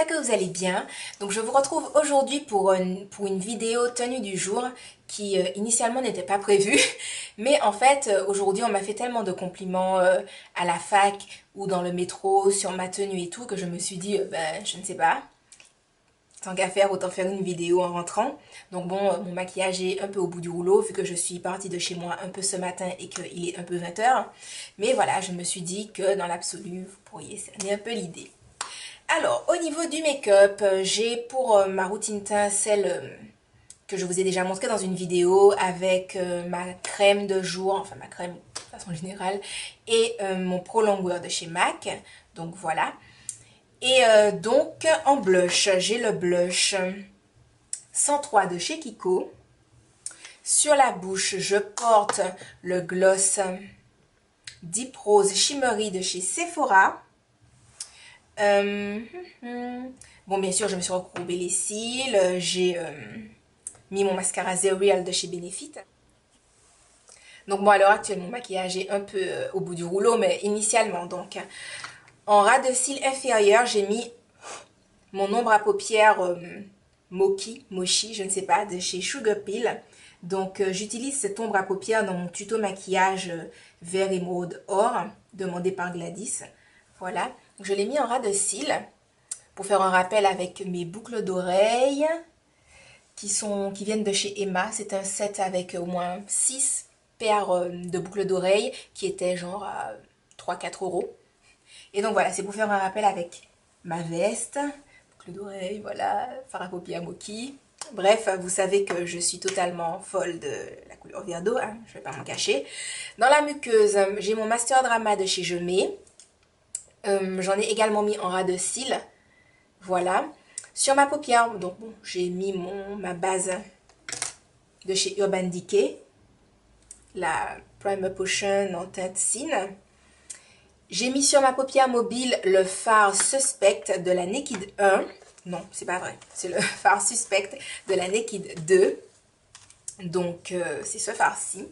j'espère que vous allez bien. Donc je vous retrouve aujourd'hui pour une vidéo tenue du jour qui initialement n'était pas prévue. Mais en fait, aujourd'hui on m'a fait tellement de compliments à la fac ou dans le métro sur ma tenue et tout que je me suis dit, ben je ne sais pas, tant qu'à faire, autant faire une vidéo en rentrant. Donc bon, mon maquillage est un peu au bout du rouleau vu que je suis partie de chez moi un peu ce matin et qu'il est un peu 20 h. Mais voilà, je me suis dit que dans l'absolu, vous pourriez cerner un peu l'idée. Alors, au niveau du make-up, j'ai pour ma routine teint celle que je vous ai déjà montrée dans une vidéo avec ma crème de jour, enfin ma crème de façon générale, et mon prolongeur de chez MAC. Donc voilà. Et donc en blush, j'ai le blush 103 de chez Kiko. Sur la bouche, je porte le gloss Deep Rose Shimmery de chez Sephora. Bon, bien sûr, je me suis recourbé les cils. J'ai mis mon mascara The Real de chez Benefit. Donc bon, à l'heure actuelle, mon maquillage est un peu au bout du rouleau, mais initialement, donc, en ras de cils inférieur, j'ai mis mon ombre à paupières Mochi, je ne sais pas, de chez Sugar Pill. Donc, j'utilise cette ombre à paupières dans mon tuto maquillage vert émeraude or, demandé par Gladys. Voilà. Donc, je l'ai mis en ras de cils pour faire un rappel avec mes boucles d'oreilles qui viennent de chez Emma. C'est un set avec au moins 6 paires de boucles d'oreilles qui étaient genre à 3-4 euros. Et donc voilà, c'est pour faire un rappel avec ma veste, boucles d'oreilles, voilà, fard à paupières Mochi. Bref, vous savez que je suis totalement folle de la couleur vert d'eau, hein, je ne vais pas m'en cacher. Dans la muqueuse, j'ai mon Master Drama de chez Je Mets. J'en ai également mis en ras de cils. Voilà. Sur ma paupière, donc bon, j'ai mis ma base de chez Urban Decay, la Primer Potion en teinte Cine. J'ai mis sur ma paupière mobile le fard Suspect de la Naked 1. Non, c'est pas vrai. C'est le fard Suspect de la Naked 2. Donc, c'est ce fard-ci.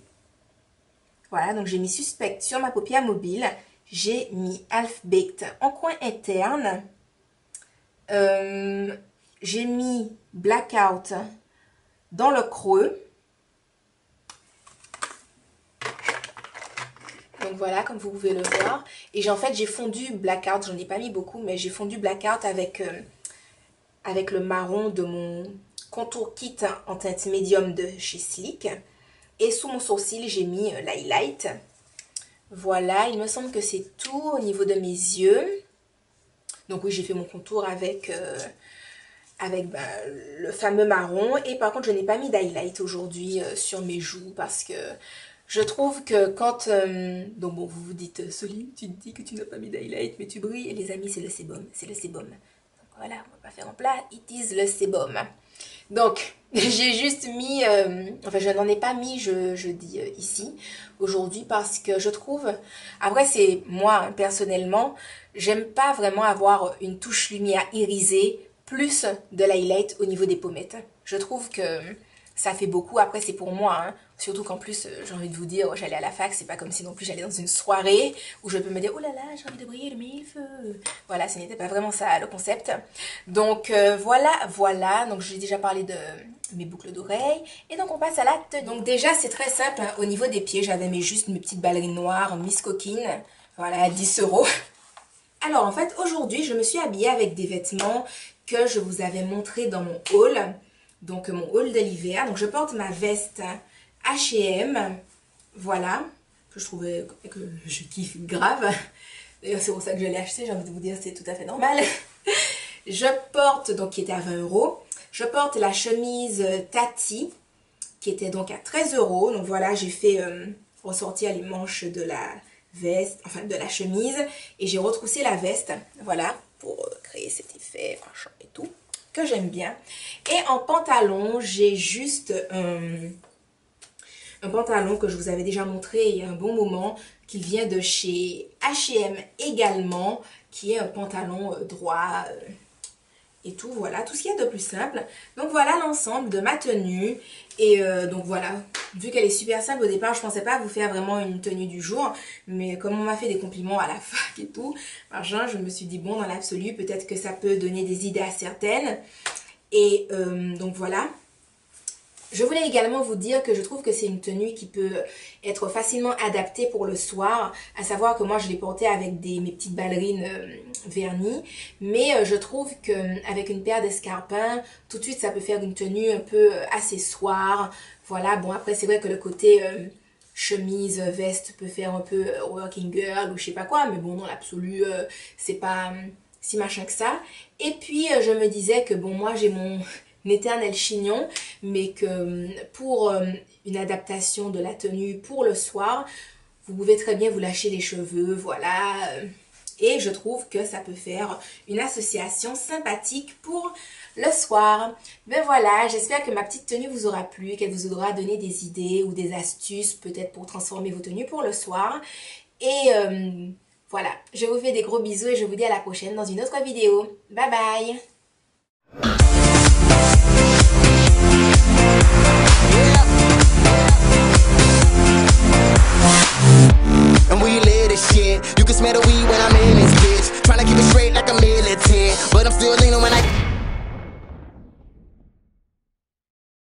Voilà, donc j'ai mis Suspect sur ma paupière mobile. J'ai mis Half Baked en coin interne. J'ai mis Blackout dans le creux. Donc voilà, comme vous pouvez le voir. Et en fait, j'ai fondu Blackout, j'en ai pas mis beaucoup, mais j'ai fondu Blackout avec le marron de mon contour kit en teinte médium de chez Sleek. Et sous mon sourcil, j'ai mis l'highlight. Voilà, il me semble que c'est tout au niveau de mes yeux. Donc oui, j'ai fait mon contour avec le fameux marron. Et par contre, je n'ai pas mis d'highlight aujourd'hui sur mes joues parce que je trouve que quand... donc bon, vous vous dites, Soline, tu te dis que tu n'as pas mis d'highlight, mais tu brilles. Et les amis, c'est le sébum, c'est le sébum. Donc voilà, on va pas faire en plat, it is le sébum. Donc, j'ai juste mis... enfin, je n'en ai pas mis, je dis ici, aujourd'hui, parce que je trouve... Après, c'est moi, hein, personnellement, j'aime pas vraiment avoir une touche lumière irisée, plus de l'highlight au niveau des pommettes. Je trouve que ça fait beaucoup. Après, c'est pour moi, hein. Surtout qu'en plus, j'ai envie de vous dire, j'allais à la fac, c'est pas comme si non plus j'allais dans une soirée où je peux me dire, oh là là, j'ai envie de briller de mille feux. Voilà, ce n'était pas vraiment ça le concept. Donc voilà. Donc j'ai déjà parlé de mes boucles d'oreilles. Et donc on passe à la tenue. Donc déjà, c'est très simple, hein. Au niveau des pieds, j'avais juste mes petites ballerines noires, Miss Coquine. Voilà, 10 euros. Alors en fait, aujourd'hui, je me suis habillée avec des vêtements que je vous avais montré dans mon haul. Donc mon haul de l'hiver. Donc je porte ma veste H&M, voilà, que je trouvais que je kiffe grave. D'ailleurs, c'est pour ça que je l'ai acheté, j'ai envie de vous dire, c'est tout à fait normal. Je porte, donc qui était à 20 euros, je porte la chemise Tati, qui était donc à 13 euros. Donc voilà, j'ai fait ressortir les manches de la veste, enfin de la chemise, et j'ai retroussé la veste, voilà, pour créer cet effet machin et tout, que j'aime bien. Et en pantalon, j'ai juste un pantalon que je vous avais déjà montré il y a un bon moment, qui vient de chez H&M également, qui est un pantalon droit et tout, voilà, tout ce qu'il y a de plus simple. Donc voilà l'ensemble de ma tenue. Et donc voilà, vu qu'elle est super simple au départ, je pensais pas vous faire vraiment une tenue du jour. Mais comme on m'a fait des compliments à la fac et tout, machin, je me suis dit bon, dans l'absolu, peut-être que ça peut donner des idées à certaines. Et donc voilà. Je voulais également vous dire que je trouve que c'est une tenue qui peut être facilement adaptée pour le soir, à savoir que moi je l'ai portée avec mes petites ballerines vernies, mais je trouve qu'avec une paire d'escarpins, tout de suite ça peut faire une tenue un peu accessoire. Voilà, bon après c'est vrai que le côté chemise, veste peut faire un peu working girl ou je sais pas quoi, mais bon dans l'absolu c'est pas si machin que ça. Et puis je me disais que bon moi j'ai mon éternel chignon, mais que pour une adaptation de la tenue pour le soir, vous pouvez très bien vous lâcher les cheveux, voilà. Et je trouve que ça peut faire une association sympathique pour le soir. Ben voilà, j'espère que ma petite tenue vous aura plu, qu'elle vous aura donné des idées ou des astuces peut-être pour transformer vos tenues pour le soir. Et voilà, je vous fais des gros bisous et je vous dis à la prochaine dans une autre vidéo. Bye bye! And we live this shit. You can smell the weed when I'm in this bitch. Tryna keep it straight like a militant, but I'm still in